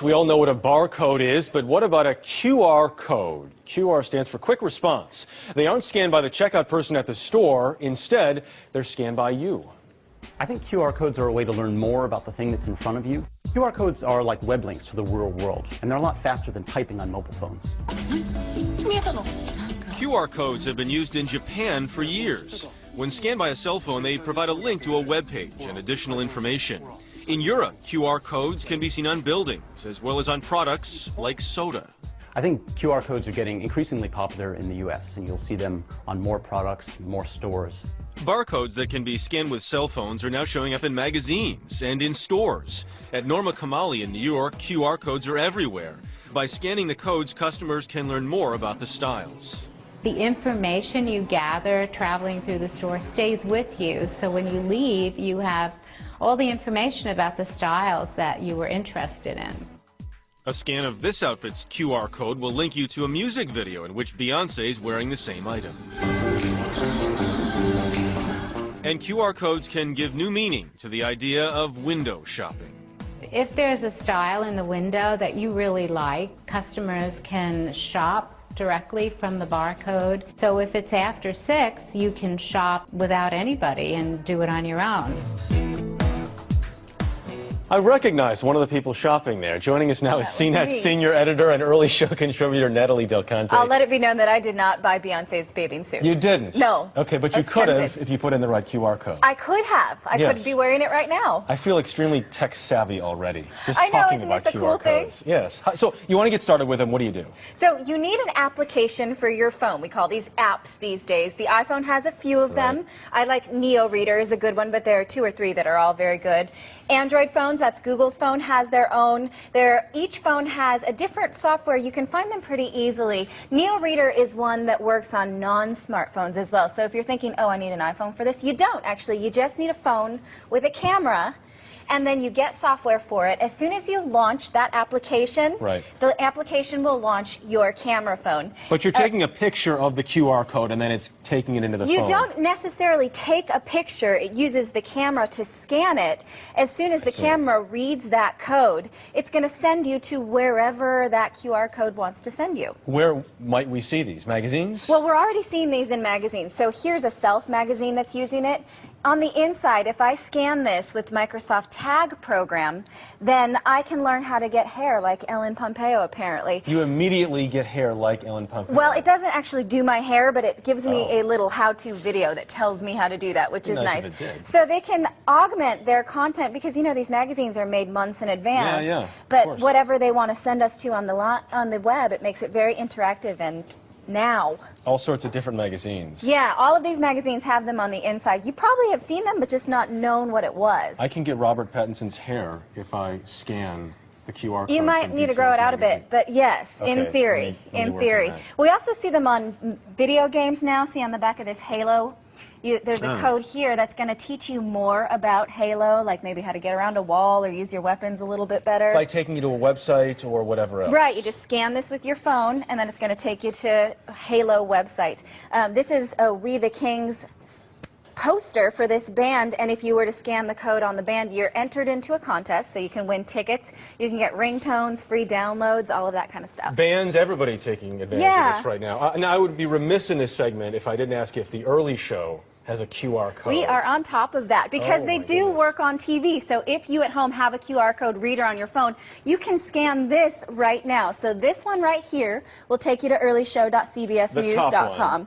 We all know what a barcode is, but what about a QR code? QR stands for quick response. They aren't scanned by the checkout person at the store. Instead, they're scanned by you. I think QR codes are a way to learn more about the thing that's in front of you. QR codes are like web links to the real world, and they're a lot faster than typing on mobile phones. QR codes have been used in Japan for years. When scanned by a cell phone, they provide a link to a web page and additional information. In Europe, QR codes can be seen on buildings as well as on products like soda. I think QR codes are getting increasingly popular in the US, and you'll see them on more products, more stores. Barcodes that can be scanned with cell phones are now showing up in magazines and in stores. At Norma Kamali in New York, QR codes are everywhere. By scanning the codes, customers can learn more about the styles. The information you gather traveling through the store stays with you, so when you leave, you have all the information about the styles that you were interested in. A scan of this outfit's QR code will link you to a music video in which Beyoncé is wearing the same item. And QR codes can give new meaning to the idea of window shopping. If there's a style in the window that you really like, customers can shop directly from the barcode. So if it's after 6, you can shop without anybody and do it on your own. I recognize one of the people shopping there. Joining us now is CNET's senior editor and early show contributor, Natalie Del Conte. I'll let it be known that I did not buy Beyoncé's bathing suit. You didn't? No. Okay, but you could have if you put in the right QR code. I could have. I could be wearing it right now. I feel extremely tech savvy already. Just I know, talking isn't about this a QR cool codes. thing? Yes. So you want to get started with them. What do you do? So you need an application for your phone. We call these apps these days. The iPhone has a few of them. I like Neo Reader is a good one, but there are 2 or 3 that are all very good. Android phones, that's Google's phone, has their own. Each phone has a different software. You can find them pretty easily. Neo Reader is one that works on non-smartphones as well. So if you're thinking, oh, I need an iPhone for this, you don't actually. You just need a phone with a camera, and then you get software for it. As soon as you launch that application, the application will launch your camera phone. But you're taking a picture of the QR code and then it's taking it into the phone. You don't necessarily take a picture. It uses the camera to scan it. As soon as the camera reads that code, it's going to send you to wherever that QR code wants to send you. Where might we see these? Magazines? Well, we're already seeing these in magazines. So here's a Self magazine that's using it. On the inside, if I scan this with Microsoft Tag program, then I can learn how to get hair like Ellen Pompeo, apparently. You immediately get hair like Ellen Pompeo. Well, it doesn't actually do my hair, but it gives me a little how-to video that tells me how to do that, which is nice. If it did. So they can augment their content, because you know these magazines are made months in advance. Yeah, but whatever they want to send us to on the web, it makes it very interactive and now. All sorts of different magazines. Yeah, all of these magazines have them on the inside. You probably have seen them, but just not known what it was. I can get Robert Pattinson's hair if I scan the QR code. You might need to grow it out a bit, but yes, in theory. In theory. We also see them on video games now. See on the back of this Halo? There's a code here that's going to teach you more about Halo, like maybe how to get around a wall or use your weapons a little bit better. By taking you to a website or whatever else. Right, you just scan this with your phone, and then it's going to take you to a Halo website. This is a We the Kings poster for this band, and if you were to scan the code on the band, you're entered into a contest, so you can win tickets, you can get ringtones, free downloads, all of that kind of stuff. Bands, everybody taking advantage of this right now. Now, I would be remiss in this segment if I didn't ask if the early show has a QR code. We are on top of that because they do work on TV. So if you at home have a QR code reader on your phone, you can scan this right now. So this one right here will take you to earlyshow.cbsnews.com.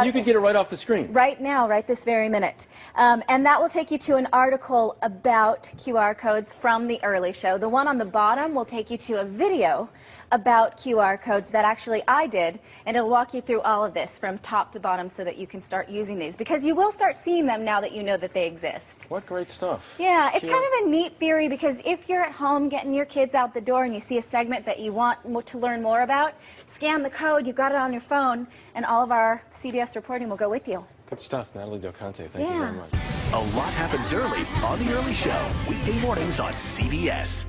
You can get it right off the screen. Right now, right this very minute. And that will take you to an article about QR codes from the early show. The one on the bottom will take you to a video about QR codes that actually I did, and it'll walk you through all of this from top to bottom so that you can start using these, because you will start seeing them now that you know that they exist. What great stuff. Yeah, it's kind of a neat theory, because if you're at home getting your kids out the door and you see a segment that you want to learn more about, scan the code, you've got it on your phone, and all of our CBS reporting will go with you. Good stuff, Natalie Del Conte. Thank you very much. A lot happens early on The Early Show, weekday mornings on CBS.